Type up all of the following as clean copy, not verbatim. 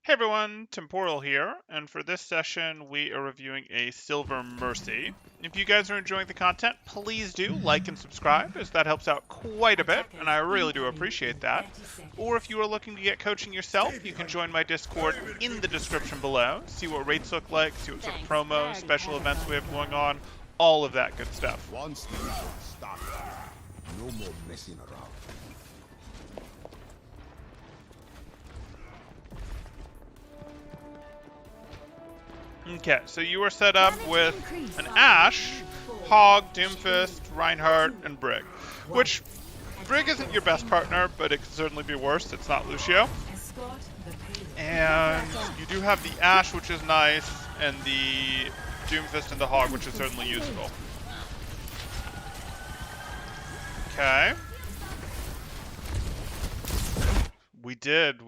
Hey everyone, Temporal here, and for this session we are reviewing a Silver Mercy. If you guys are enjoying the content, please do like and subscribe, as that helps out quite a bit, and I really do appreciate that. Or if you are looking to get coaching yourself, you can join my Discord in the description below, see what rates look like, see what sort of promos, special events we have going on, all of that good stuff. Once the mission started, no more messing around. Okay, so you are set up with an Ashe, Hog, Doomfist, Reinhardt, and Brig. Which, Brig isn't your best partner, but it could certainly be worse. It's not Lucio. And you do have the Ashe, which is nice, and the Doomfist and the Hog, which is certainly useful. Okay. We did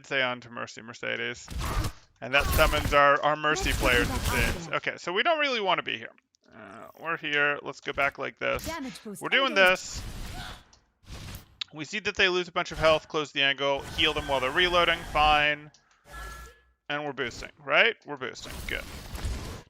say on to Mercy Mercedes. And that summons our Mercy players, it seems. Okay, so we don't really want to be here. We're here. Let's go back like this. We're doing this. We see that they lose a bunch of health, close the angle, heal them while they're reloading. Fine. And we're boosting, right? We're boosting. Good.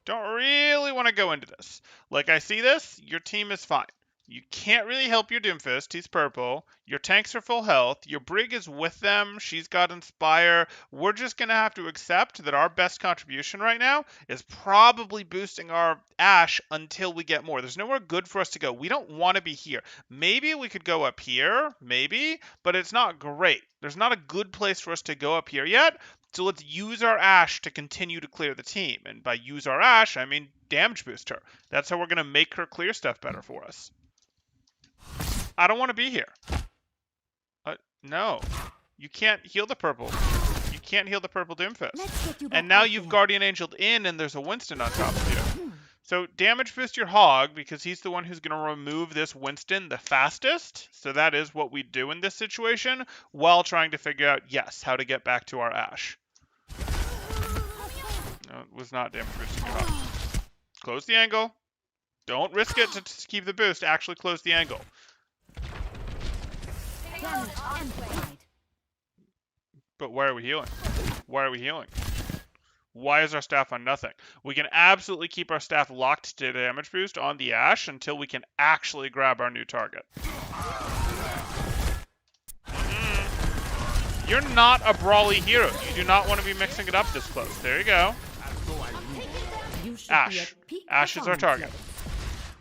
Don't really want to go into this. Like, I see this. Your team is fine. You can't really help your Doomfist. He's purple. Your tanks are full health. Your Brig is with them. She's got Inspire. We're just going to have to accept that our best contribution right now is probably boosting our Ashe until we get more. There's nowhere good for us to go. We don't want to be here. Maybe we could go up here. Maybe. But it's not great. There's not a good place for us to go up here yet. So let's use our Ashe to continue to clear the team. And by use our Ashe, I mean damage boost her. That's how we're going to make her clear stuff better for us. I don't want to be here. No. You can't heal the purple. You can't heal the purple Doomfist. And now you've Guardian Angeled in and there's a Winston on top of you. So damage boost your Hog because he's the one who's going to remove this Winston the fastest. So that is what we do in this situation while trying to figure out, yes, how to get back to our Ashe. No, it was not damage boosting your Hog. Close the angle. Don't risk it to keep the boost. Actually close the angle. But why are we healing? Why are we healing? Why is our staff on nothing? We can absolutely keep our staff locked to damage boost on the Ashe until we can actually grab our new target. You're not a brawly hero. You do not want to be mixing it up this close. There you go. Ashe. Ashe is our target.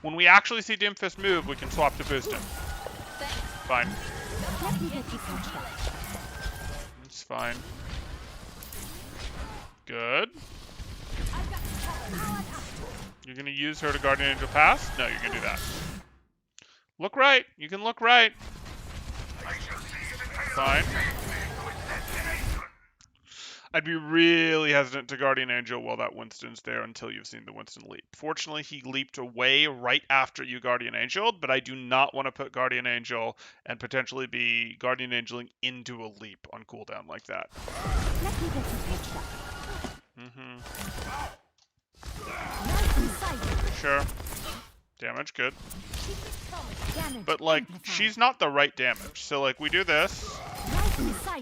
When we actually see Doomfist move, we can swap to boost him. Fine. It's fine. Good. You're going to use her to Guardian Angel pass? No, you're going to do that. Look right. You can look right. Fine. I'd be really hesitant to Guardian Angel while that Winston's there until you've seen the Winston leap. Fortunately, he leaped away right after you Guardian Angeled, but I do not want to put Guardian Angel and potentially be Guardian Angeling into a leap on cooldown like that. Sure. Damage, good. But, like, she's not the right damage. So, like, we do this.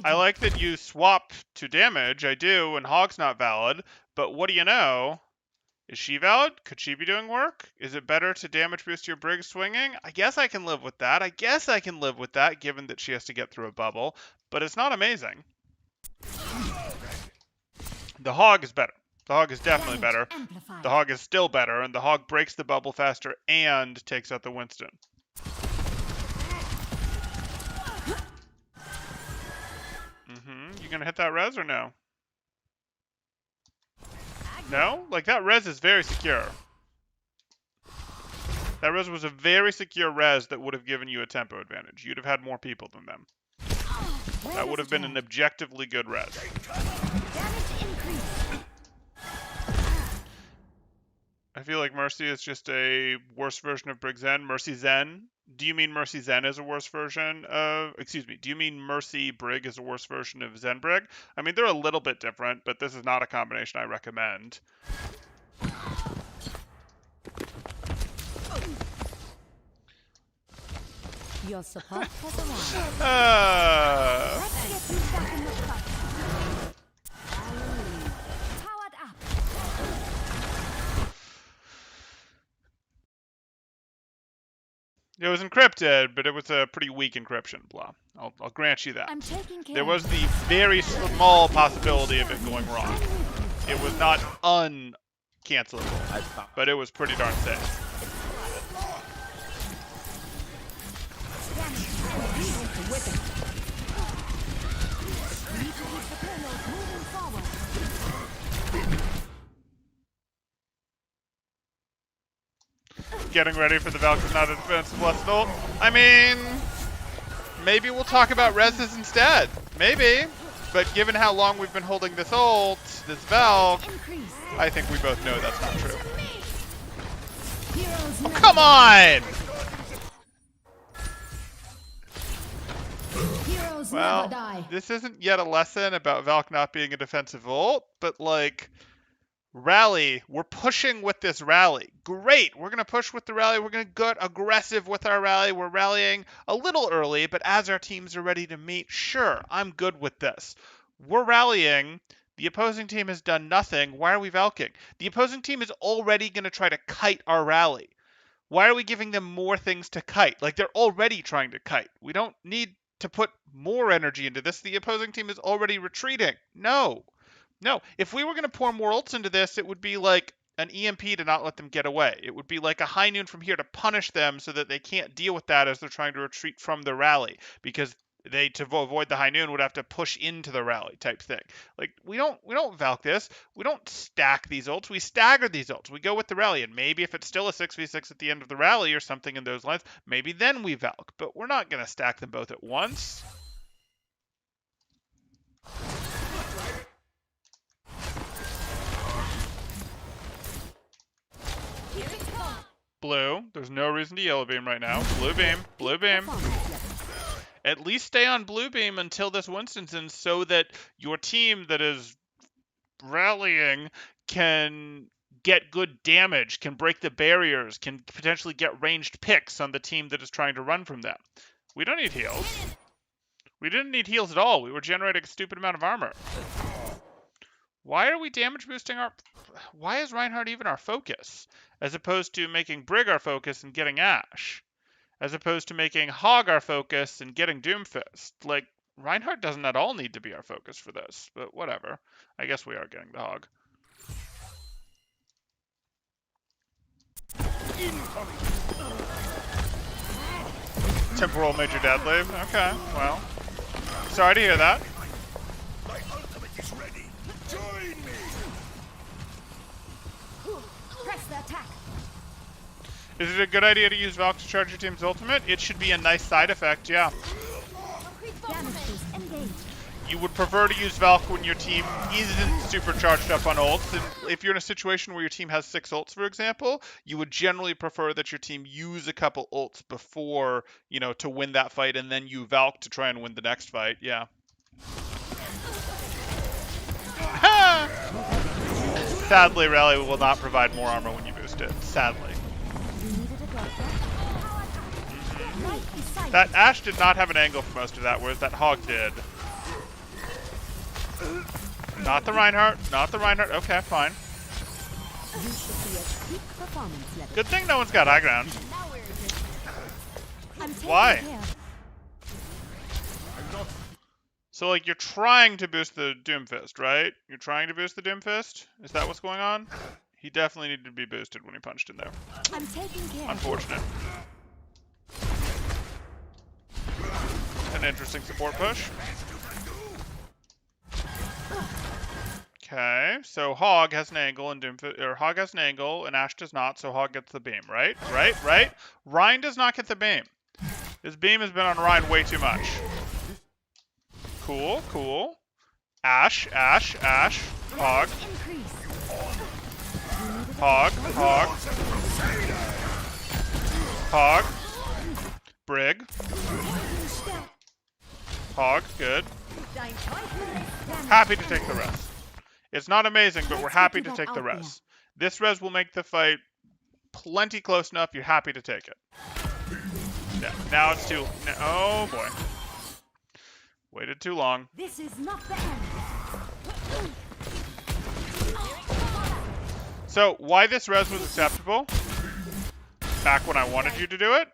I like that you swap to damage, I do, and Hog's not valid, but what do you know? Is she valid? Could she be doing work? Is it better to damage boost your Brig swinging? I guess I can live with that. I guess I can live with that, given that she has to get through a bubble, but it's not amazing. The Hog is better. The Hog is definitely better. The Hog is still better, and the Hog breaks the bubble faster and takes out the Winston. You gonna hit that res or no? No? Like, that res is very secure. That res was a very secure res that would have given you a tempo advantage. You'd have had more people than them. That would have been an objectively good res. I feel like Mercy is just a worse version of Brig Zen. Mercy Zen. Do you mean Mercy Zen is a worse version of... Excuse me. Do you mean Mercy Brig is a worse version of Zen Brig? I mean, they're a little bit different, but this is not a combination I recommend. Your support has arrived. Uh... Let's get you back in the fight. It was encrypted, but it was a pretty weak encryption, blah. I'll grant you that. I'm taking care. There was the very small possibility of it going wrong. It was not uncancelable, but it was pretty darn safe. Getting ready for the Valk is not a defensive lesson ult. I mean, maybe we'll talk about reses instead. Maybe. But given how long we've been holding this ult, this Valk, I think we both know that's not true. Oh, come on! Well, this isn't yet a lesson about Valk not being a defensive ult, but like, rally, we're pushing with this rally. Great, we're going to push with the rally. We're going to get aggressive with our rally. We're rallying a little early, but as our teams are ready to meet, sure, I'm good with this. We're rallying. The opposing team has done nothing. Why are we Valking? The opposing team is already going to try to kite our rally. Why are we giving them more things to kite? Like, they're already trying to kite. We don't need to put more energy into this. The opposing team is already retreating. No. No, if we were going to pour more ults into this, it would be like an EMP to not let them get away. It would be like a high noon from here to punish them so that they can't deal with that as they're trying to retreat from the rally, because they, to avoid the high noon, would have to push into the rally type thing. Like, we don't Valk this. We don't stack these ults. We stagger these ults. We go with the rally, and maybe if it's still a 6v6 at the end of the rally or something in those lines, maybe then we Valk. But we're not going to stack them both at once. Blue. There's no reason to yellow beam right now. Blue beam. Blue beam. At least stay on blue beam until this Winston's in, so that your team that is rallying can get good damage, can break the barriers, can potentially get ranged picks on the team that is trying to run from them. We don't need heals. We didn't need heals at all. We were generating a stupid amount of armor. Why are we damage boosting our... Why is Reinhardt even our focus? As opposed to making Brig our focus and getting Ashe. As opposed to making Hog our focus and getting Doomfist. Like, Reinhardt doesn't at all need to be our focus for this. But whatever. I guess we are getting the Hog. Temporal Major Deadly. Okay, well. Sorry to hear that. My ultimate is ready. Join me. Press the attack. Is it a good idea to use Valk to charge your team's ultimate? It should be a nice side effect, yeah. You would prefer to use Valk when your team isn't super charged up on ults. And if you're in a situation where your team has 6 ults, for example, you would generally prefer that your team use a couple ults before, you know, to win that fight, and then you Valk to try and win the next fight, yeah. Sadly, Rally will not provide more armor when you boost it. Sadly. That Ashe did not have an angle for most of that, whereas that Hog did. Not the Reinhardt. Not the Reinhardt. Okay, fine. Good thing no one's got high ground. Why? So, like, you're trying to boost the Doomfist, right? You're trying to boost the Doomfist? Is that what's going on? He definitely needed to be boosted when he punched in there. I'm taking care. Unfortunate. An interesting support push. Okay, so Hog has an angle and Hog has an angle and Ashe does not, so Hog gets the beam, right? Right? Rein does not get the beam. His beam has been on Rein way too much. Cool. Ashe. Hog. Hog. Brig. Hog, good. Happy to take the res. It's not amazing, but we're happy to take the res. This res will make the fight plenty close enough. You're happy to take it. Yeah, now it's too... Oh, boy. Waited too long. This is not the end. So, why this res was acceptable? Back when I wanted you to do it?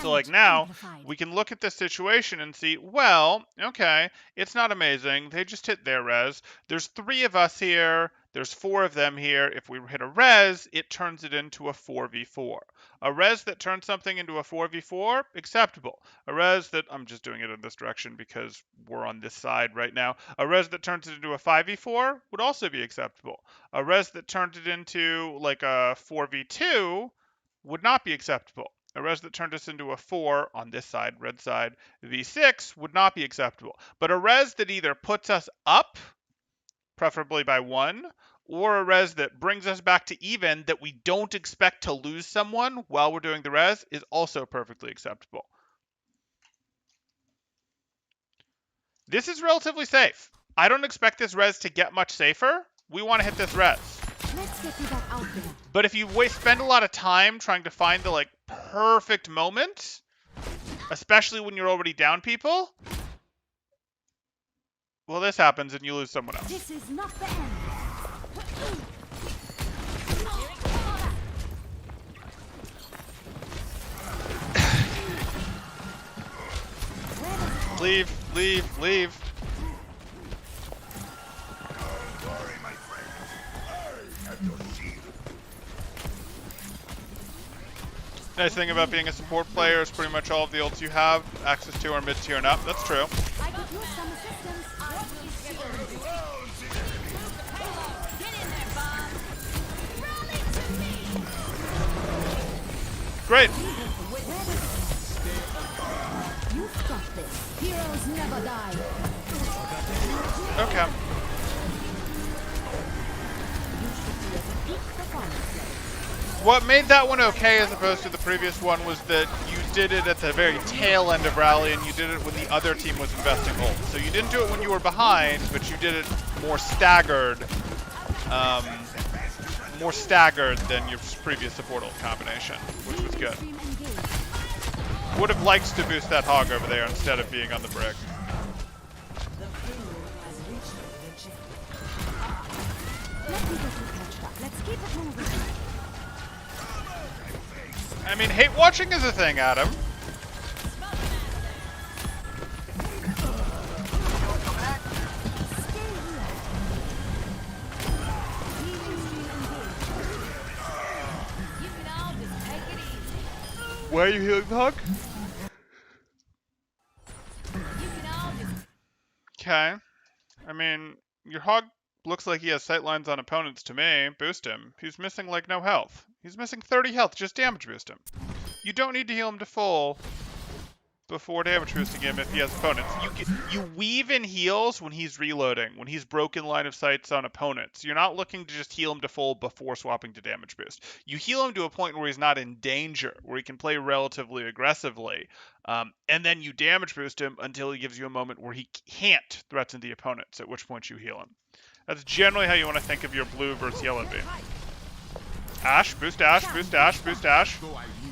So like now, we can look at this situation and see, well, okay, it's not amazing. They just hit their res. There's 3 of us here. There's 4 of them here. If we hit a res, it turns it into a 4v4. A res that turns something into a 4v4, acceptable. A res that, I'm just doing it in this direction because we're on this side right now. A res that turns it into a 5v4 would also be acceptable. A res that turned it into like a 4v2 would not be acceptable. A res that turned us into a 4 on this side, red side, v6 would not be acceptable. But a res that either puts us up, preferably by 1, or a res that brings us back to even that we don't expect to lose someone while we're doing the res is also perfectly acceptable. This is relatively safe. I don't expect this res to get much safer. We want to hit this res. Let's get you back out there. But if you spend a lot of time trying to find the like perfect moment, especially when you're already down people, well, this happens and you lose someone else. This is not the end. Leave, leave, leave. Sorry, my friend. I have your shield. Nice thing about being a support player is pretty much all of the ults you have access to are mid tier and up. That's true. I could use some assistance. Get in there, Bob. Rally to me. Great. You've got this. Heroes never die. Okay. What made that one okay as opposed to the previous one was that you did it at the very tail end of rally and you did it when the other team was investing ult. So you didn't do it when you were behind, but you did it more staggered than your previous support ult combination, which was good. Would have liked to boost that hog over there instead of being on the brick. Let me get you catched up. Let's keep it moving. I mean, hate watching is a thing, Adam. Why are you healing the hog? Okay. I mean, your hog looks like he has sightlines on opponents to me. Boost him. He's missing like no health. He's missing 30 health. Just damage boost him. You don't need to heal him to full before damage boosting him if he has opponents. You weave in heals when he's reloading, when he's broken line of sights on opponents. You're not looking to just heal him to full before swapping to damage boost. You heal him to a point where he's not in danger, where he can play relatively aggressively, and then you damage boost him until he gives you a moment where he can't threaten the opponents, at which point you heal him. That's generally how you want to think of your blue versus yellow beam. Ashe, boost Ashe, boost Ashe, boost Ashe,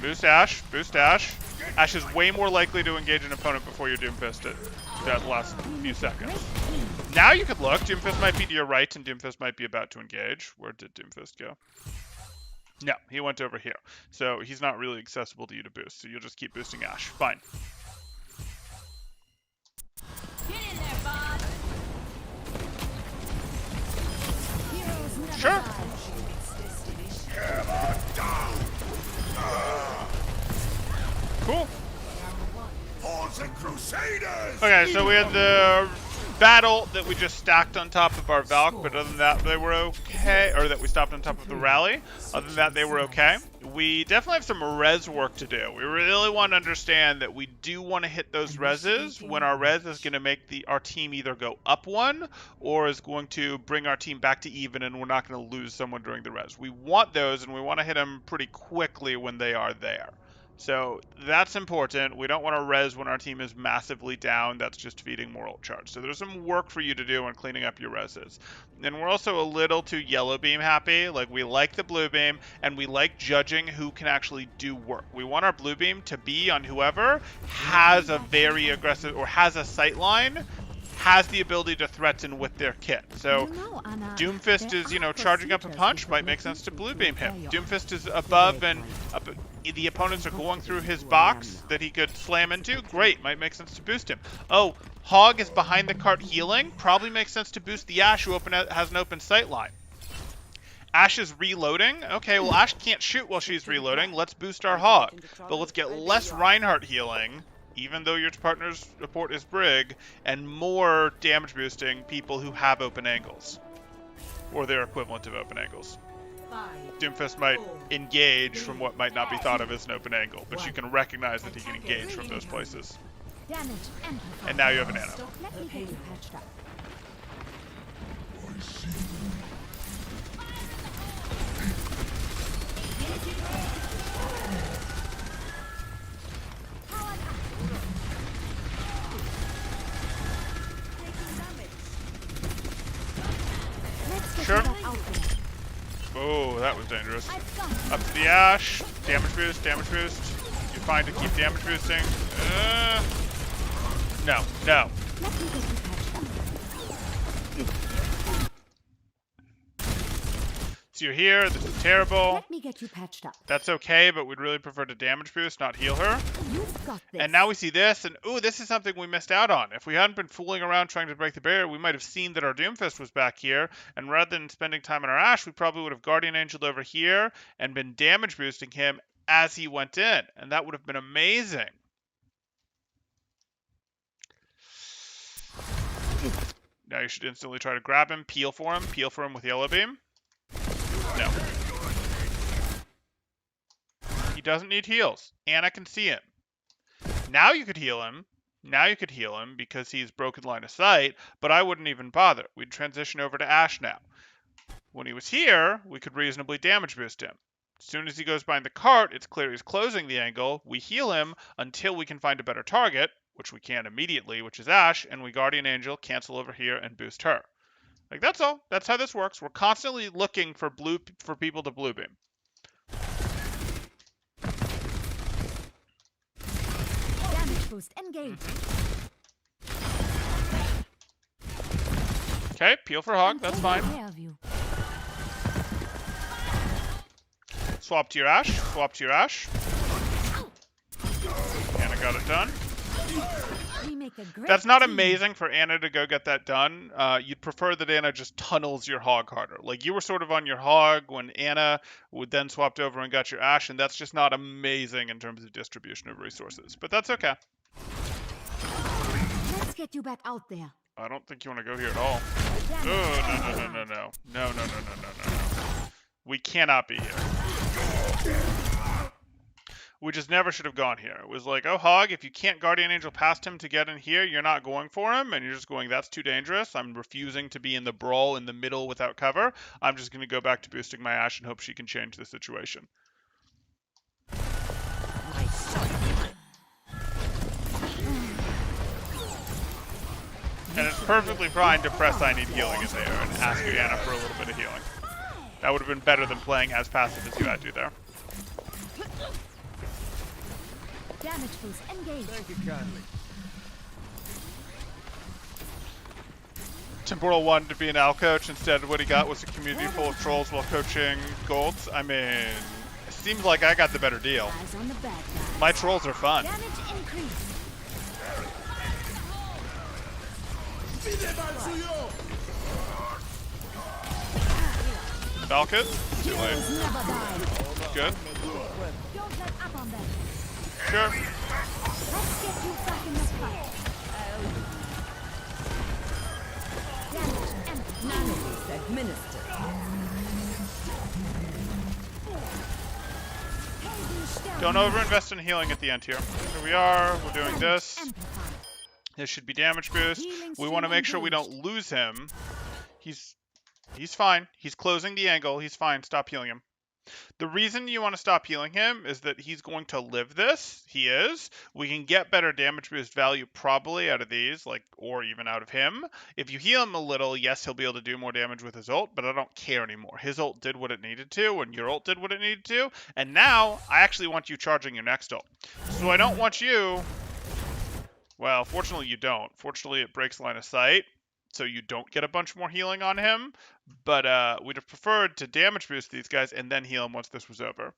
boost Ashe, boost Ashe. Ashe is way more likely to engage an opponent before you Doomfist it that last few seconds. Now you could look. Doomfist might be to your right and Doomfist might be about to engage. Where did Doomfist go? No, he went over here. So he's not really accessible to you to boost. So you'll just keep boosting Ashe. Fine. Get in there, Bob. Heroes never Sure. die. Cool. Hordes and Crusaders! Okay, so we had the battle that we just stacked on top of our Valk, but other than that, they were okay. Or that we stopped on top of the rally. Other than that, they were okay. We definitely have some res work to do. We really want to understand that we do want to hit those reses when our res is going to make our team either go up 1 or is going to bring our team back to even and we're not going to lose someone during the res. We want those and we want to hit them pretty quickly when they are there. So that's important. We don't want to res when our team is massively down. That's just feeding more ult charge. So there's some work for you to do on cleaning up your reses. And we're also a little too yellow beam happy. Like we like the blue beam and we like judging who can actually do work. We want our blue beam to be on whoever has a very aggressive or has a sight line, has the ability to threaten with their kit. So Doomfist is, charging up a punch, might make sense to blue beam him. Doomfist is above and the opponents are going through his box that he could slam into. Great, might make sense to boost him. Oh, Hog is behind the cart healing. Probably makes sense to boost the Ashe, who has an open sight line. Ashe is reloading. Okay, well, Ashe can't shoot while she's reloading. Let's boost our Hog. But let's get less Reinhardt healing, even though your partner's support is Brig, and more damage boosting people who have open angles. Or their equivalent of open angles. Doomfist might engage from what might not be thought of as an open angle, but you can recognize that he can engage from those places. And now you have an Ana. Let me get you patched up. Sure. Oh, that was dangerous. Up to the Ashe. Damage boost, damage boost. You're fine to keep damage boosting. No, no. So you're here. This is terrible. Let me get you patched up. That's okay, but we'd really prefer to damage boost, not heal her. You've got this. And now we see this, and ooh, this is something we missed out on. If we hadn't been fooling around trying to break the barrier, we might have seen that our Doomfist was back here, and rather than spending time on our Ashe, we probably would have Guardian Angeled over here and been damage boosting him as he went in, and that would have been amazing. Now you should instantly try to grab him, peel for him with Yellow Beam. No. He doesn't need heals. Ana can see him. Now you could heal him. Now you could heal him because he's broken line of sight, but I wouldn't even bother. We'd transition over to Ashe now. When he was here, we could reasonably damage boost him. As soon as he goes behind the cart, it's clear he's closing the angle. We heal him until we can find a better target, which we can immediately, which is Ashe, and we Guardian Angel, cancel over here, and boost her. Like, that's all. That's how this works. We're constantly looking for people to blue beam. Damage boost engaged. Okay, peel for Hog. That's fine. Swap to your Ashe. Swap to your Ashe. Ana got it done. That's not amazing for Ana to go get that done. You'd prefer that Ana just tunnels your Hog harder. Like, you were sort of on your Hog when Ana would then swapped over and got your Ashe, and that's just not amazing in terms of distribution of resources. But that's okay. Let's get you back out there. I don't think you want to go here at all. Oh, no. No. We cannot be here. We just never should have gone here. It was like, oh, Hog, if you can't Guardian Angel past him to get in here, you're not going for him, and you're just going, that's too dangerous. I'm refusing to be in the brawl in the middle without cover. I'm just going to go back to boosting my Ashe and hope she can change the situation. And it's perfectly fine to press I need healing in there and ask Ana for a little bit of healing. That would have been better than playing as passive as you had to there. Damage boost engaged. Thank you kindly. Temporal wanted to be an Al coach. Instead, what he got was a community full of trolls while coaching golds. I mean, it seems like I got the better deal. Eyes on the bad guy. My trolls are fun. Damage increase. Falcon? Too late. Heroes never die. Good. Don't let up on them. Sure. Let's get you back in the fight. Damage and Nanobots administered. Don't overinvest in healing at the end here. Here we are. We're doing this. This should be damage boost. We want to make sure we don't lose him. He's fine. He's closing the angle. He's fine. Stop healing him. The reason you want to stop healing him is that he's going to live this. He is. We can get better damage boost value probably out of these, or even out of him. If you heal him a little, yes, he'll be able to do more damage with his ult, but I don't care anymore. His ult did what it needed to, and your ult did what it needed to, and now I actually want you charging your next ult. So I don't want you Well, fortunately you don't. Fortunately it breaks line of sight, so you don't get a bunch more healing on him. But we'd have preferred to damage boost these guys and then heal him once this was over.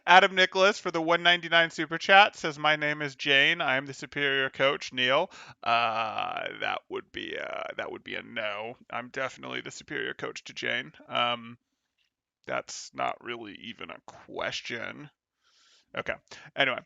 Adam Nicholas for the 199 super chat says, "My name is Jane. I am the superior coach, Neil." That would be a no. I'm definitely the superior coach to Jane. That's not really even a question. Okay. Anyway,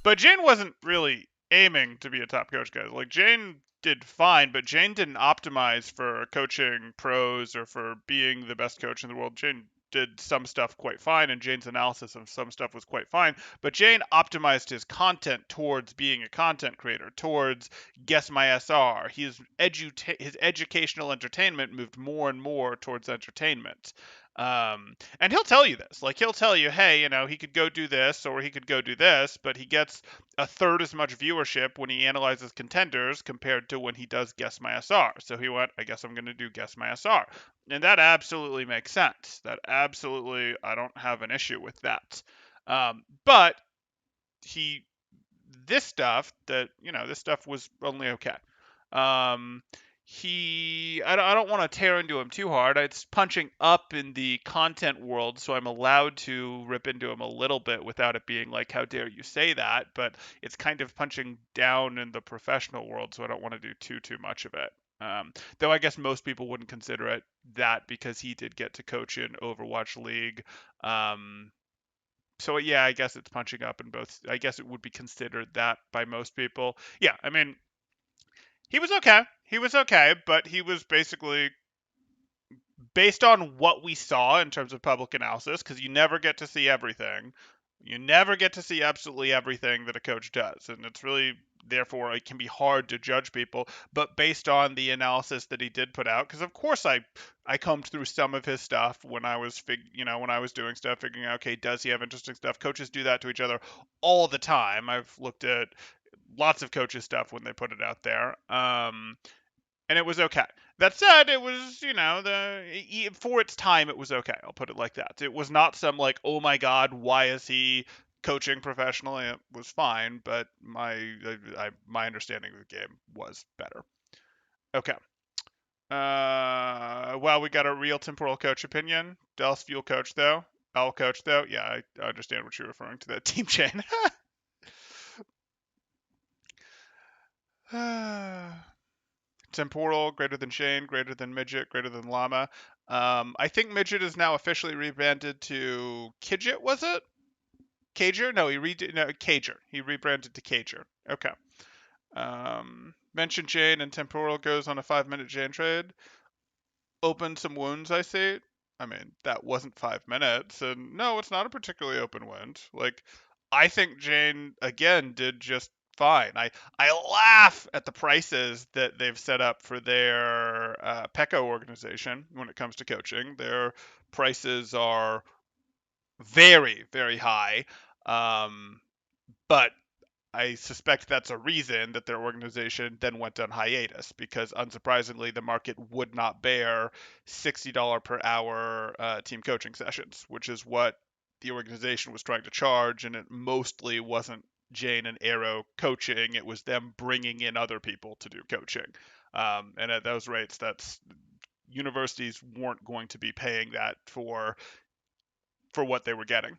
but Jane wasn't really aiming to be a top coach, guys. Like, Jane did fine, but Jane didn't optimize for coaching pros or for being the best coach in the world. Jane did some stuff quite fine, and Jane's analysis of some stuff was quite fine. But Jane optimized his content towards being a content creator, towards Guess My SR. His educational entertainment moved more and more towards entertainment. And he'll tell you this. Like, he'll tell you, hey, you know, he could go do this or he could go do this, but he gets a third as much viewership when he analyzes contenders compared to when he does Guess My SR. So he went, I guess I'm going to do Guess My SR. And that absolutely makes sense. That absolutely, I don't have an issue with that. But this stuff was only okay. I don't want to tear into him too hard. It's punching up in the content world, so I'm allowed to rip into him a little bit without it being like, how dare you say that? But it's kind of punching down in the professional world, so I don't want to do too much of it. Though I guess most people wouldn't consider it that because he did get to coach in Overwatch League. So yeah, I guess it's punching up in both. I guess it would be considered that by most people. Yeah, I mean, he was okay. He was okay, but he was basically, based on what we saw in terms of public analysis, because you never get to see everything. You never get to see absolutely everything that a coach does, and it's really, therefore, it can be hard to judge people. But based on the analysis that he did put out, because of course I combed through some of his stuff when I was when I was doing stuff, figuring out, okay, does he have interesting stuff? Coaches do that to each other all the time. I've looked at lots of coaches' stuff when they put it out there. And it was okay. That said, it was, for its time, it was okay. I'll put it like that. It was not some like, oh my God, why is he coaching professionally? It was fine, but my understanding of the game was better. Okay. Well, we got a real temporal coach opinion. Dallas Fuel coach though. L coach though. Yeah, I understand what you're referring to. That team chain. Temporal, greater than Shane, greater than Midget, greater than Llama. I think Midget is now officially rebranded to Kidget, was it? Cager? No, Cager. He rebranded to Cager. Okay. Mention Jane and Temporal goes on a 5-minute Jane trade. Open some wounds, I see. I mean, that wasn't 5 minutes, and no, it's not a particularly open wound. Like, I think Jane, again, did just fine. I laugh at the prices that they've set up for their PECO organization when it comes to coaching. Their prices are very, very high, but I suspect that's a reason that their organization then went on hiatus, because unsurprisingly, the market would not bear $60 per hour team coaching sessions, which is what the organization was trying to charge, and it mostly wasn't Jane and Arrow coaching. It was them bringing in other people to do coaching. And at those rates, universities weren't going to be paying that for what they were getting.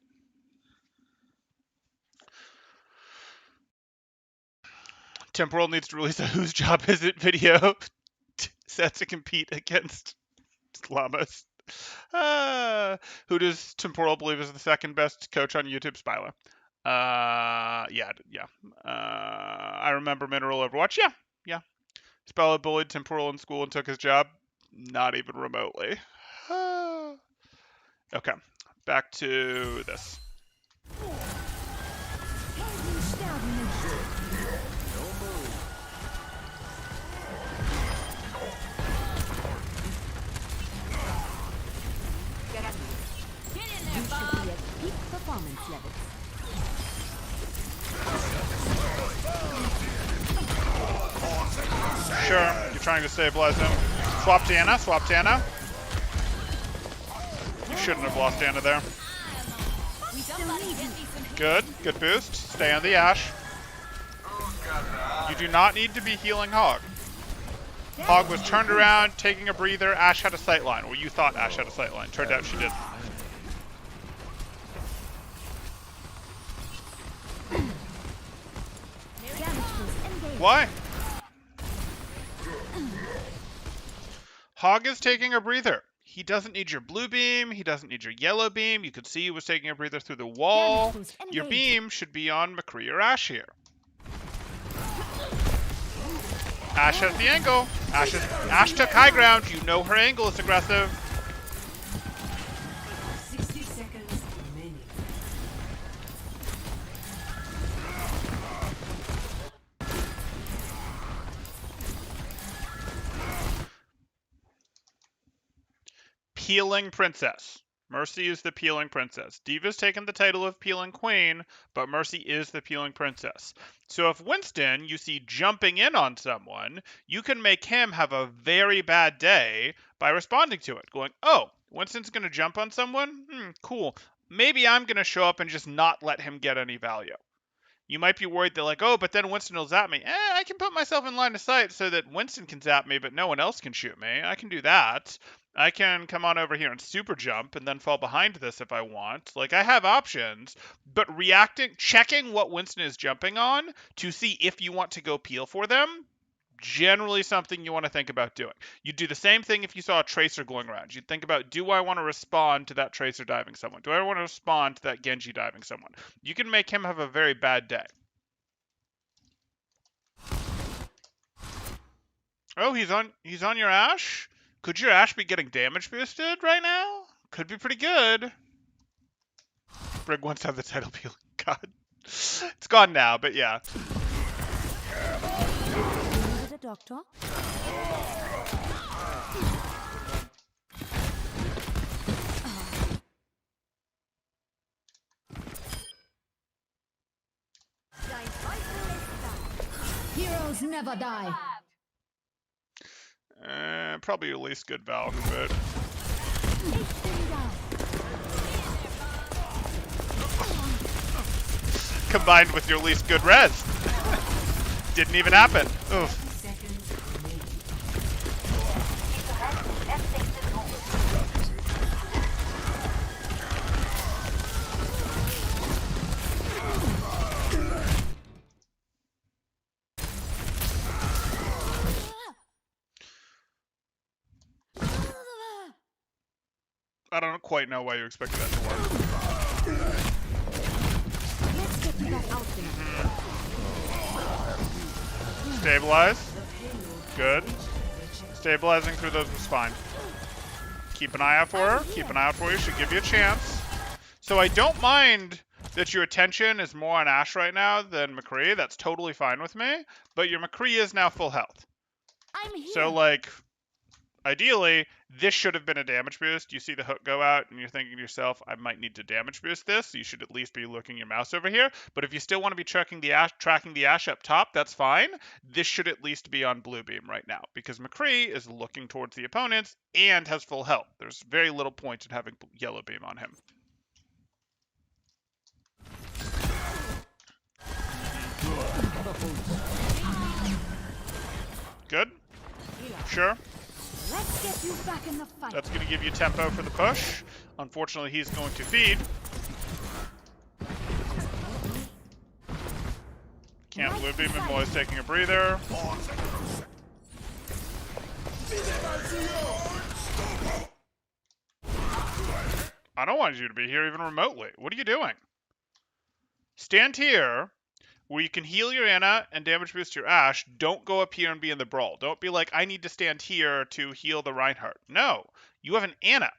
Temporal needs to release a Whose Job Is It video set to compete against Llamas. Who does Temporal believe is the second best coach on YouTube? Spyla. Yeah. I remember Mineral Overwatch. Yeah. Spyla bullied Temporal in school and took his job. Not even remotely. Okay, back to this. Sure, you're trying to stabilize him. Swap to Anna. You shouldn't have lost Anna there. Good. Good boost. Stay on the Ashe. You do not need to be healing Hog. Hog was turned around, taking a breather. Ashe had a sightline. Well, you thought Ashe had a sightline. Turned out she didn't. Why? Hog is taking a breather. He doesn't need your blue beam. He doesn't need your yellow beam. You could see he was taking a breather through the wall. Your beam should be on McCree or Ashe here. Ashe has the angle. Ashe took high ground. You know her angle is aggressive. 60 seconds remaining. Peeling Princess. Mercy is the Peeling Princess. D.Va's taken the title of Peeling Queen, but Mercy is the Peeling Princess. So if Winston you see jumping in on someone, you can make him have a very bad day by responding to it, going, oh, Winston's going to jump on someone? Cool. Maybe I'm going to show up and just not let him get any value. You might be worried that like, oh, but then Winston will zap me. I can put myself in line of sight so that Winston can zap me, but no one else can shoot me. I can do that. I can come on over here and super jump and then fall behind this if I want. Like, I have options, but checking what Winston is jumping on to see if you want to go peel for them, generally something you want to think about doing. You'd do the same thing if you saw a Tracer going around. You'd think about, do I want to respond to that Tracer diving someone? Do I want to respond to that Genji diving someone? You can make him have a very bad day. Oh, he's on your Ashe? Could your Ashe be getting damage boosted right now? Could be pretty good. Brig wants to have the title peeling. God. It's gone now, but yeah. Doctor. Heroes never die. Probably your least good Valk, but combined with your least good res. Didn't even happen. Oof. I don't quite know why you expected that to work. Let's get you back out there. Stabilize. Good. Stabilizing through those was fine. Keep an eye out for her. Keep an eye out for you. Should give you a chance. So I don't mind that your attention is more on Ashe right now than McCree. That's totally fine with me. But your McCree is now full health. I'm here. So, like, ideally, this should have been a damage boost. You see the hook go out, and you're thinking to yourself, I might need to damage boost this. You should at least be looking your mouse over here. But if you still want to be tracking the Ashe up top, that's fine. This should at least be on blue beam right now, because McCree is looking towards the opponents and has full health. There's very little point in having yellow beam on him. Good? Sure. Let's get you back in the fight. That's going to give you tempo for the push. Unfortunately, he's going to feed. Can't blue beam him while he's taking a breather. I don't want you to be here even remotely. What are you doing? Stand here where you can heal your Ana and damage boost your Ashe. Don't go up here and be in the brawl. Don't be like, I need to stand here to heal the Reinhardt. No, you have an Ana.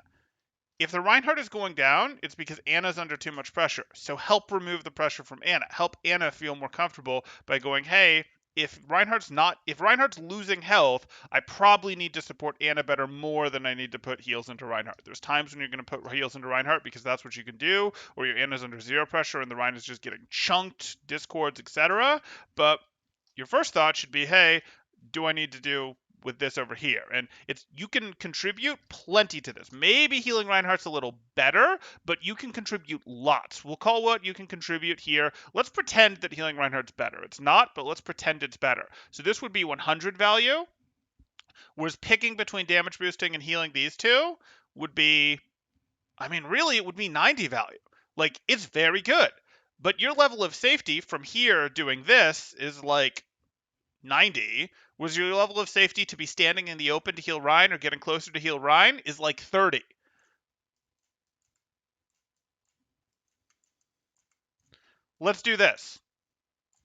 If the Reinhardt is going down, it's because Ana's under too much pressure. So help remove the pressure from Ana. Help Ana feel more comfortable by going, hey, if Reinhardt's losing health, I probably need to support Ana better more than I need to put heals into Reinhardt. There's times when you're going to put heals into Reinhardt because that's what you can do, or your Ana's under zero pressure and the Reinhardt's just getting chunked, discords, etc. But your first thought should be, hey, do I need to do with this over here. And you can contribute plenty to this. Maybe Healing Reinhardt's a little better, but you can contribute lots. We'll call what you can contribute here. Let's pretend that Healing Reinhardt's better. It's not, but let's pretend it's better. So this would be 100 value, whereas picking between damage boosting and healing these two would be, I mean, really it would be 90 value. Like, it's very good. But your level of safety from here doing this is like 90, was your level of safety to be standing in the open to heal Rein or getting closer to heal Rein is like 30. Let's do this.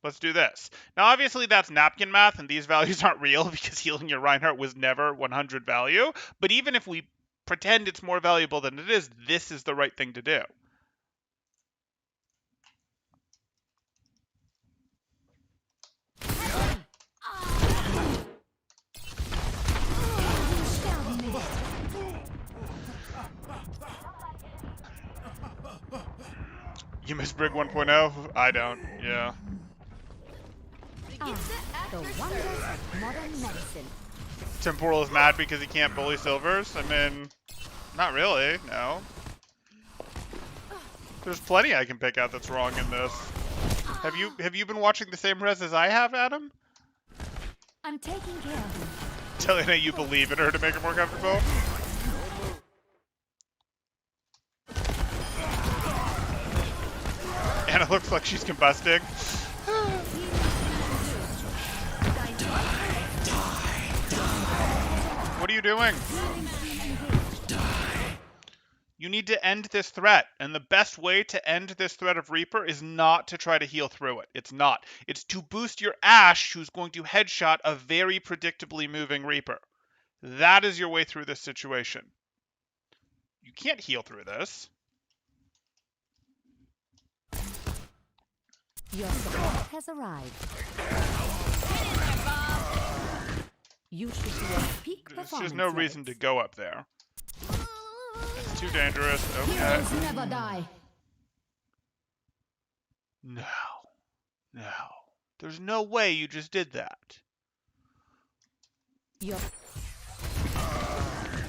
Let's do this. Now, obviously, that's napkin math, and these values aren't real because healing your Reinhardt was never 100 value. But even if we pretend it's more valuable than it is, this is the right thing to do. You miss Brig 1.0? I don't, yeah. The wonders of modern medicine. Temporal is mad because he can't bully Silvers? I mean, not really, no. There's plenty I can pick out that's wrong in this. Have you been watching the same res as I have, Adam? I'm taking care of him. Telling her you believe in her to make her more comfortable? And it looks like she's combusting. What are you doing? You need to end this threat, and the best way to end this threat of Reaper is not to try to heal through it. It's not. It's to boost your Ashe, who's going to headshot a very predictably moving Reaper. That is your way through this situation. You can't heal through this. Your support has arrived. You should be at peak There's performance just no reason to levels. go up there. It's too dangerous. Okay. Heroes never die. No. No. There's no way you just did that. You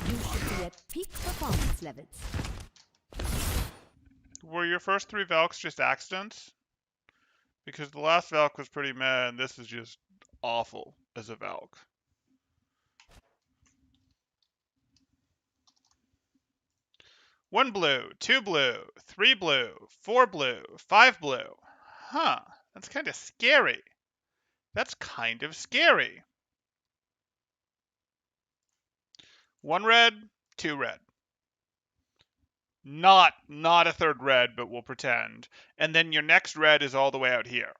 should be at peak performance levels. Were your first 3 Valks just accidents? Because the last Valk was pretty meh, and this is just awful as a Valk. One blue, 2 blue, 3 blue, 4 blue, 5 blue. Huh, that's kind of scary. That's kind of scary. 1 red, 2 red. Not a third red, but we'll pretend. And then your next red is all the way out here.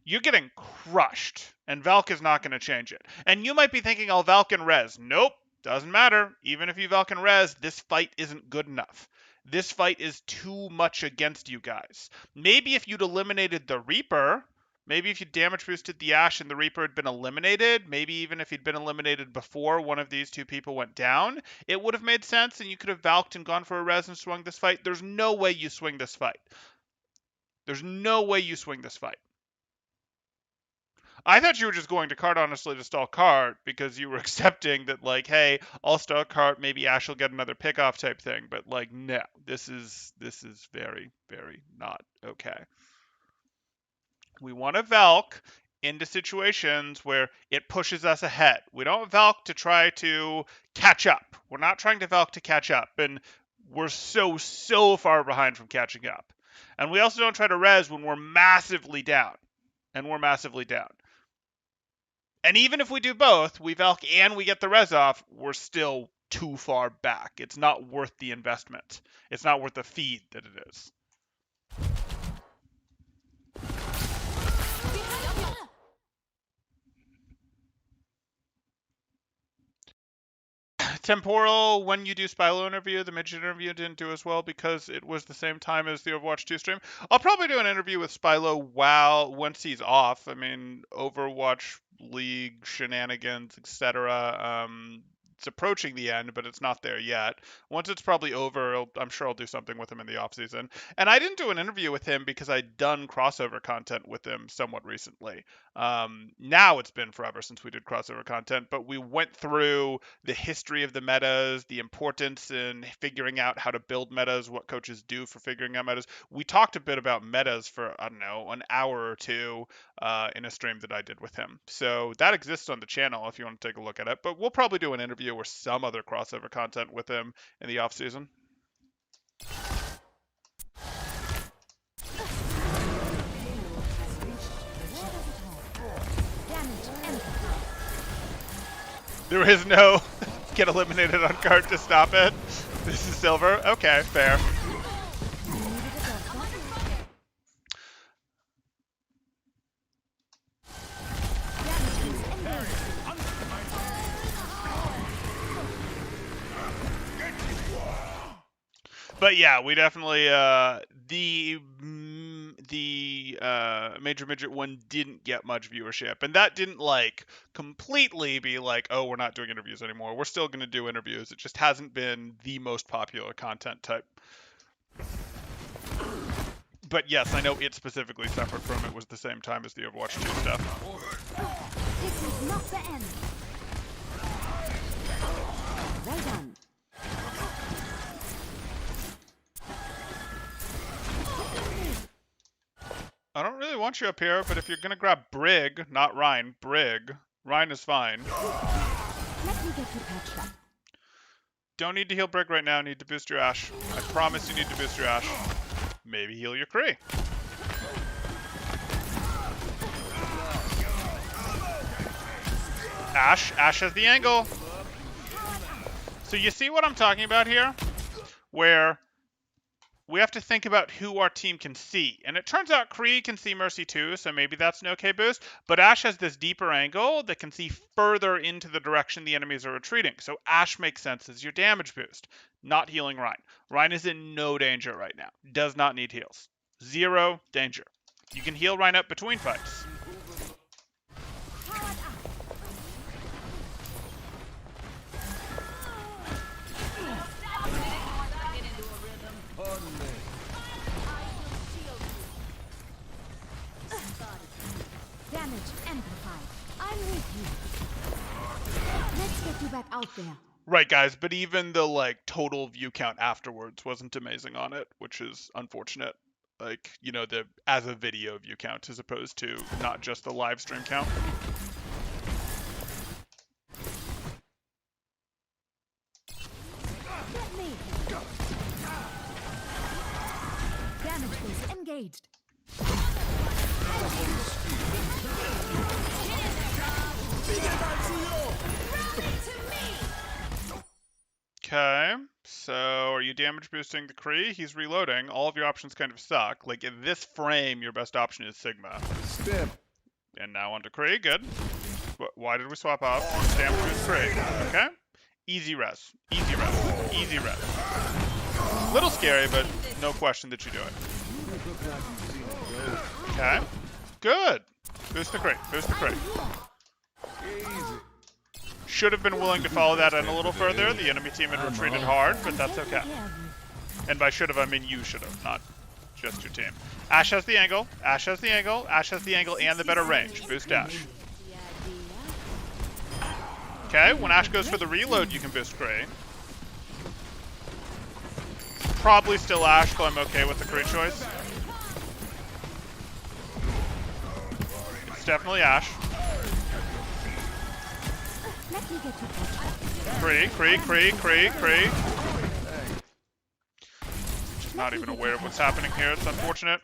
You're getting crushed, and Valk is not going to change it. And you might be thinking, I'll Valk and res. Nope, doesn't matter. Even if you Valk and res, this fight isn't good enough. This fight is too much against you guys. Maybe if you'd eliminated the Reaper, maybe if you damage boosted the Ashe and the Reaper had been eliminated, maybe even if he'd been eliminated before one of these 2 people went down, it would have made sense and you could have Valked and gone for a res and swung this fight. There's no way you swing this fight. There's no way you swing this fight. I thought you were just going to cart, honestly, to stall cart because you were accepting that, like, hey, I'll stall cart, maybe Ashe will get another pickoff type thing. But, like, no, this is very, very not okay. We want to Valk into situations where it pushes us ahead. We don't Valk to try to catch up. We're not trying to Valk to catch up, and we're so far behind from catching up. And we also don't try to res when we're massively down. And we're massively down. And even if we do both, we Valk and we get the res off, we're still too far back. It's not worth the investment. It's not worth the feed that it is. Temporal, when you do Spylo interview, the midget interview didn't do as well because it was the same time as the Overwatch 2 stream. I'll probably do an interview with Spylo once he's off. I mean, Overwatch League shenanigans, etc. it's approaching the end, but it's not there yet. Once it's probably over, I'm sure I'll do something with him in the off season. And I didn't do an interview with him because I'd done crossover content with him somewhat recently. Now it's been forever since we did crossover content, but we went through the history of the metas, the importance in figuring out how to build metas, what coaches do for figuring out metas. We talked a bit about metas for, I don't know, an hour or two in a stream that I did with him. So that exists on the channel if you want to take a look at it. But we'll probably do an interview or some other crossover content with him in the off season. There is no get eliminated on card to stop it. This is silver. Okay, fair. But yeah, we definitely the Major Midget one didn't get much viewership, and that didn't like completely be like, oh, we're not doing interviews anymore. We're still going to do interviews. It just hasn't been the most popular content type. But yes, I know it specifically suffered from it was the same time as the Overwatch 2 stuff. This is not the end. Well done. I don't really want you up here, but if you're gonna grab Brig, not Rein, Brig, Rein is fine. Let me get you patched up. Don't need to heal Brig right now, need to boost your Ashe. I promise you need to boost your Ashe. Maybe heal your Kree. Ashe has the angle. So you see what I'm talking about here? Where we have to think about who our team can see. And it turns out Kree can see Mercy too, so maybe that's an okay boost. But Ashe has this deeper angle that can see further into the direction the enemies are retreating. So Ashe makes sense as your damage boost, not healing Rein. Rein is in no danger right now. Does not need heals. Zero danger. You can heal Rein up between fights. Damage amplified. I'm with you. Let's get you back out there. Right, guys, but even the like total view count afterwards wasn't amazing on it, which is unfortunate. Like, you know, the as a video view count as opposed to not just the live stream count. Get me. Damage boost engaged. Okay, so are you damage boosting the Kree? He's reloading. All of your options kind of suck. Like, in this frame, your best option is Sigma. Step. And now onto Kree, good. Why did we swap out? Damage boost Kree. Okay. Easy res. Easy res. Easy res. Little scary, but no question that you do it. Okay. Good. Boost the Kree. Boost the Kree. Should have been willing to follow that in a little further. The enemy team had retreated hard, but that's okay. And by should have, I mean you should have, not just your team. Ashe has the angle. Ashe has the angle. Ashe has the angle and the better range. Boost Ashe. Okay, when Ashe goes for the reload, you can boost Kree. Probably still Ashe, though I'm okay with the Kree choice. It's definitely Ashe. Let me get you patched up. Kree. Just not even aware of what's happening here. It's unfortunate.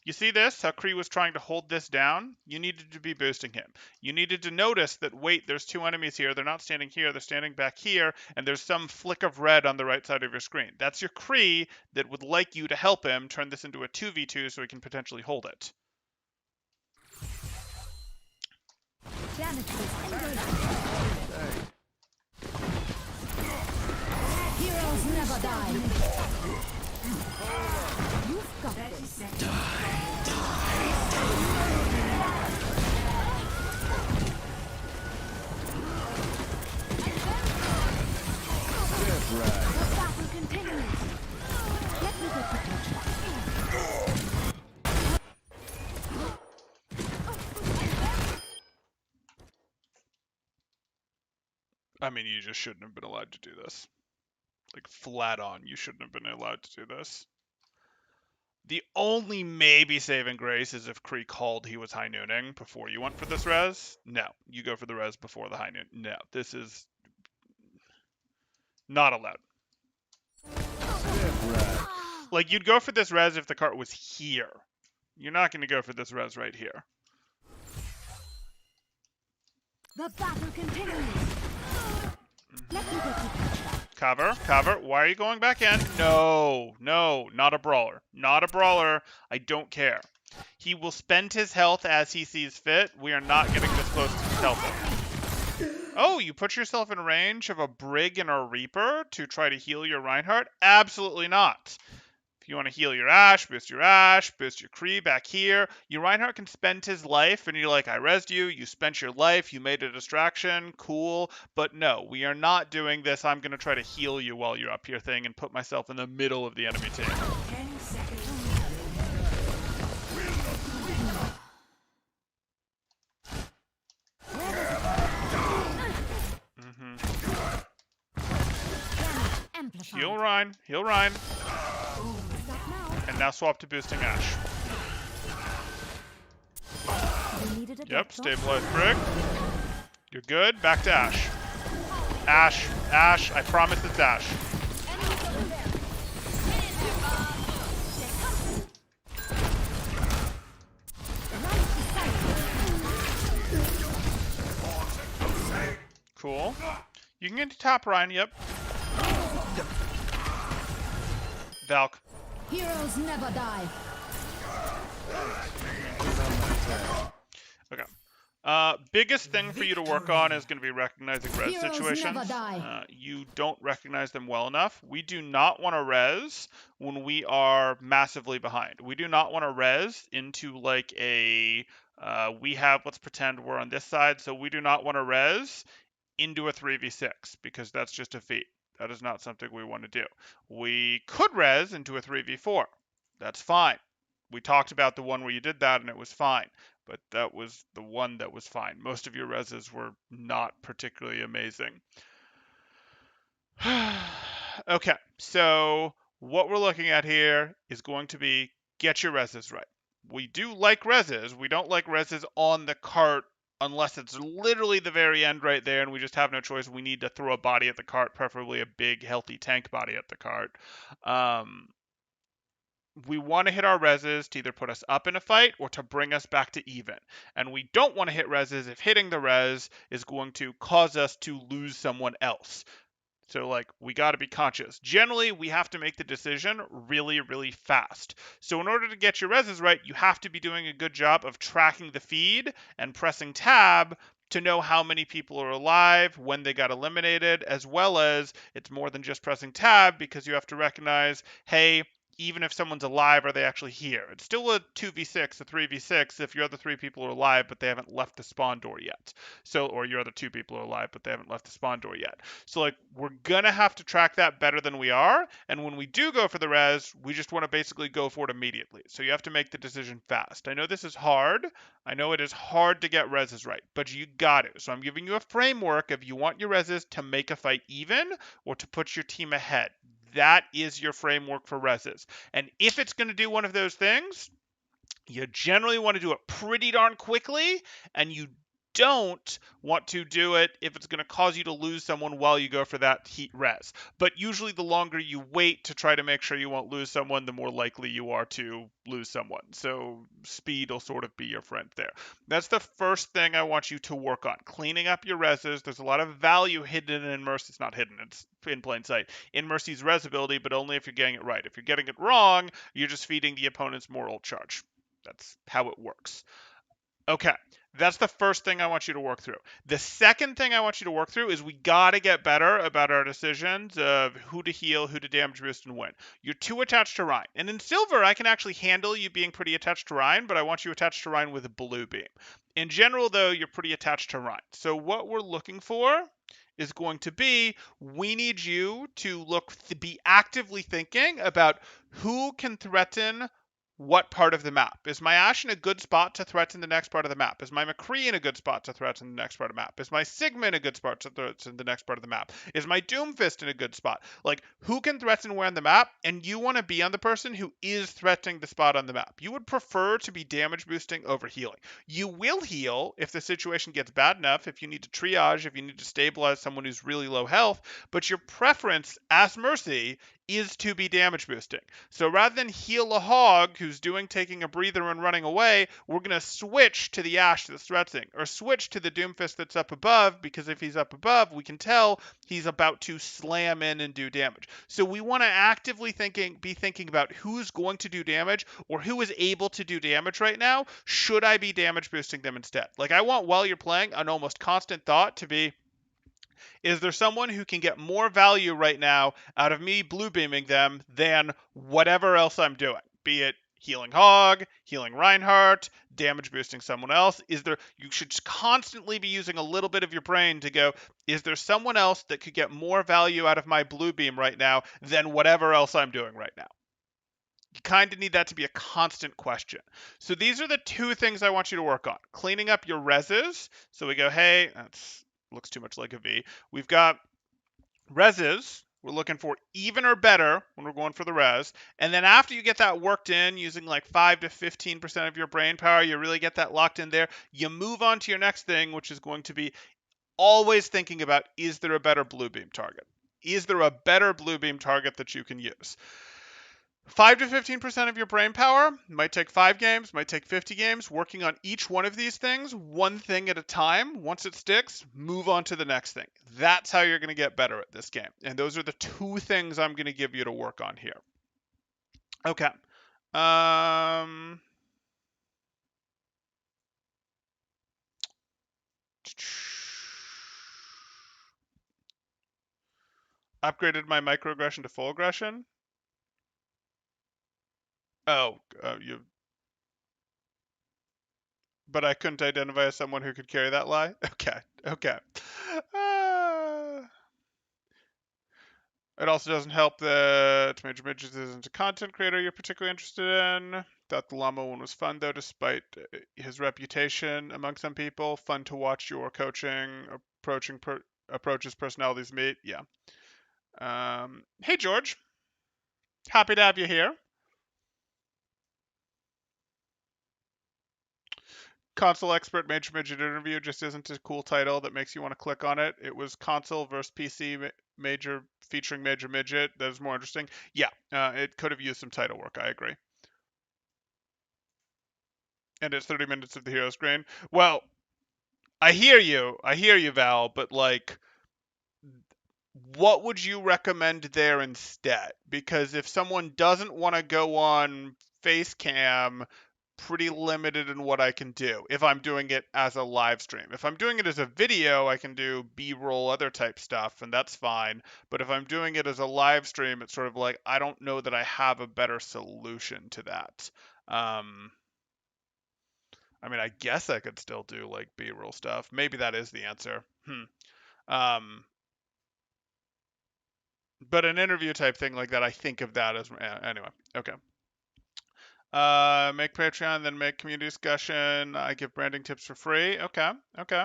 You see this? How Kree was trying to hold this down? You needed to be boosting him. You needed to notice that, wait, there's two enemies here. They're not standing here. They're standing back here. And there's some flick of red on the right side of your screen. That's your Kree that would like you to help him turn this into a 2v2 so he can potentially hold it. Damage boost engaged. Heroes never die. You've got 30 this. seconds. I mean, you just shouldn't have been allowed to do this. Like, flat on, you shouldn't have been allowed to do this. The only maybe saving grace is if Kree called he was high nooning before you went for this res. No, you go for the res before the high noon. No, this is not allowed. Like, you'd go for this res if the cart was here. You're not going to go for this res right here. The battle continues. Let me get you patched up. Cover, cover. Why are you going back in? No, no, not a brawler. Not a brawler. I don't care. He will spend his health as he sees fit. We are not getting this close to his health. Oh, you put yourself in range of a Brig and a Reaper to try to heal your Reinhardt? Absolutely not. If you want to heal your Ashe, boost your Kree back here. Your Reinhardt can spend his life, and you're like, I rezzed you, you spent your life, you made a distraction, cool. But no, we are not doing this. I'm going to try to heal you while you're up here thing and put myself in the middle of the enemy team. 10 seconds. Amplified. Heal Rein, heal Rein. Stop now. And now swap to boosting Ashe. We needed a Yep, doctor. stabilize Brig. You're good. Back to Ashe. Ashe, Ashe. I promise it's Ashe. Enemies over there. Cool. You can get to top Ryan, yep. Valk. Heroes never die. Okay. Biggest thing for you to work on is going to be recognizing res Heroes situations. never die. You don't recognize them well enough. We do not want to res when we are massively behind. We do not want to res into like a, let's pretend we're on this side, so we do not want to res into a 3v6 because that's just a feat. That is not something we want to do. We could res into a 3v4. That's fine. We talked about the one where you did that and it was fine, but that was the one that was fine. Most of your reses were not particularly amazing. Okay, so what we're looking at here is going to be get your reses right. We do like reses. We don't like reses on the cart unless it's literally the very end right there and we just have no choice. We need to throw a body at the cart, preferably a big, healthy tank body at the cart. We want to hit our reses to either put us up in a fight or to bring us back to even. And we don't want to hit reses if hitting the res is going to cause us to lose someone else. So, like, we got to be conscious. Generally, we have to make the decision really, really fast. So in order to get your reses right, you have to be doing a good job of tracking the feed and pressing tab to know how many people are alive, when they got eliminated, as well as it's more than just pressing tab because you have to recognize, hey, even if someone's alive, are they actually here? It's still a 2v6, a 3v6 if your other 3 people are alive, but they haven't left the spawn door yet. So, or your other 2 people are alive, but they haven't left the spawn door yet. So, like, we're gonna have to track that better than we are. And when we do go for the res, we just want to basically go for it immediately. So you have to make the decision fast. I know this is hard. I know it is hard to get reses right, but you got it. So I'm giving you a framework if you want your reses to make a fight even or to put your team ahead. That is your framework for reses. And if it's going to do one of those things, you generally want to do it pretty darn quickly, and you don't want to do it if it's going to cause you to lose someone while you go for that heat res. But usually the longer you wait to try to make sure you won't lose someone, the more likely you are to lose someone. So speed will sort of be your friend there. That's the first thing I want you to work on. Cleaning up your reses. There's a lot of value hidden in Mercy. It's not hidden. It's in plain sight. In Mercy's res ability, but only if you're getting it right. If you're getting it wrong, you're just feeding the opponent's moral charge. That's how it works. Okay, that's the first thing I want you to work through. The second thing I want you to work through is we got to get better about our decisions of who to heal, who to damage boost, and when. You're too attached to Rein. And in Silver, I can actually handle you being pretty attached to Rein, but I want you attached to Rein with a blue beam. In general, though, you're pretty attached to Rein. So what we're looking for is going to be, we need you to be actively thinking about who can threaten what part of the map? Is my Ashe in a good spot to threaten the next part of the map? Is my McCree in a good spot to threaten the next part of the map? Is my Sigma in a good spot to threaten the next part of the map? Is my Doomfist in a good spot? Like, who can threaten where on the map? And you want to be on the person who is threatening the spot on the map. You would prefer to be damage boosting over healing. You will heal if the situation gets bad enough, if you need to triage, if you need to stabilize someone who's really low health, but your preference as Mercy is to be damage boosting. So rather than heal a hog who's taking a breather and running away, we're going to switch to the Ashe that's threatening, or switch to the Doomfist that's up above, because if he's up above, we can tell he's about to slam in and do damage. So we want to actively be thinking about who's going to do damage, or who is able to do damage right now. Should I be damage boosting them instead? Like, I want, while you're playing, an almost constant thought to be, is there someone who can get more value right now out of me blue beaming them than whatever else I'm doing? Be it healing Hog, healing Reinhardt, damage boosting someone else. You should constantly be using a little bit of your brain to go, is there someone else that could get more value out of my blue beam right now than whatever else I'm doing right now? You kind of need that to be a constant question. So these are the two things I want you to work on. Cleaning up your reses. So we go, hey, that's looks too much like a V. We've got reses. We're looking for even or better when we're going for the res. And then after you get that worked in using like 5 to 15% of your brain power, you really get that locked in there, you move on to your next thing, which is going to be always thinking about, is there a better blue beam target? Is there a better blue beam target that you can use? 5 to 15% of your brain power might take 5 games, might take 50 games, working on each one of these things, one thing at a time. Once it sticks, move on to the next thing. That's how you're going to get better at this game. And those are the two things I'm going to give you to work on here. Okay. Upgraded my microaggression to full aggression. Oh, but I couldn't identify as someone who could carry that lie? Okay. It also doesn't help that Major Midgets isn't a content creator you're particularly interested in. Thought the llama one was fun, though, despite his reputation among some people. Fun to watch your coaching, approaches, personalities meet. Yeah. Hey, George. Happy to have you here. Console Expert Major Midget Interview just isn't a cool title that makes you want to click on it. It was Console versus PC Major featuring Major Midget. That is more interesting. Yeah, it could have used some title work. I agree. And it's 30 minutes of the hero's grain. Well, I hear you, Val, but like, what would you recommend there instead? Because if someone doesn't want to go on Facecam, pretty limited in what I can do if I'm doing it as a live stream. If I'm doing it as a video, I can do B-roll, other type stuff, and that's fine. But if I'm doing it as a live stream, it's sort of like, I don't know that I have a better solution to that. I mean, I guess I could still do like B-roll stuff. Maybe that is the answer. But an interview type thing like that, I think of that as, anyway, okay. Make Patreon, then make community discussion. I give branding tips for free. Okay. I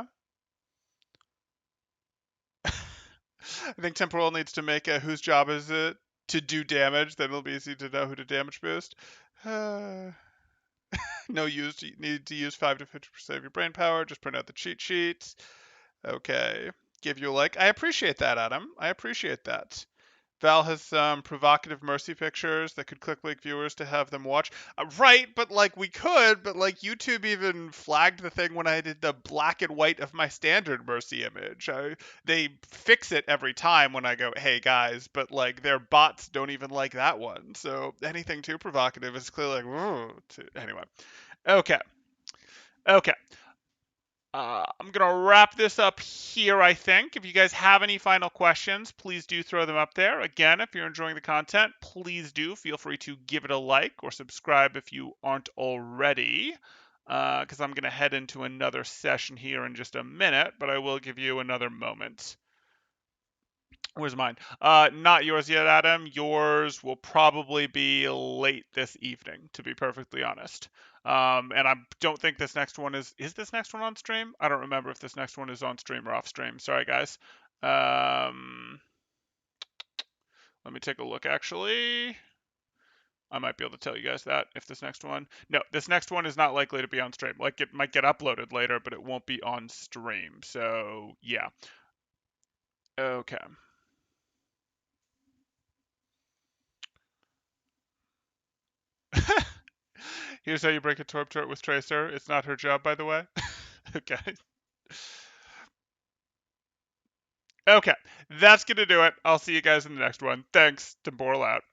think Temporal needs to make a whose job is it to do damage. Then it'll be easy to know who to damage boost. No use. You need to use 5 to 50% of your brain power. Just print out the cheat sheets. Okay. Give you a like. I appreciate that, Adam. I appreciate that. Val has some provocative Mercy pictures that could click viewers to have them watch. Right, but like we could, but like YouTube even flagged the thing when I did the black and white of my standard Mercy image. They fix it every time when I go, hey guys, but like their bots don't even like that one. So anything too provocative is clearly like, anyway. Okay. I'm going to wrap this up here, I think. If you guys have any final questions, please do throw them up there. Again, if you're enjoying the content, please do feel free to give it a like or subscribe if you aren't already, because I'm going to head into another session here in just a minute, but I will give you another moment. Where's mine? Not yours yet, Adam. Yours will probably be late this evening, to be perfectly honest. And I don't think this next one is this next one on stream? I don't remember if this next one is on stream or off stream. Sorry, guys. Let me take a look, actually. I might be able to tell you guys that if this next one. No, this next one is not likely to be on stream. Like, it might get uploaded later, but it won't be on stream. So, yeah. Okay. Here's how you break a Torp turret with Tracer. It's not her job, by the way. Okay. Okay. That's going to do it. I'll see you guys in the next one. Thanks. Temporal out.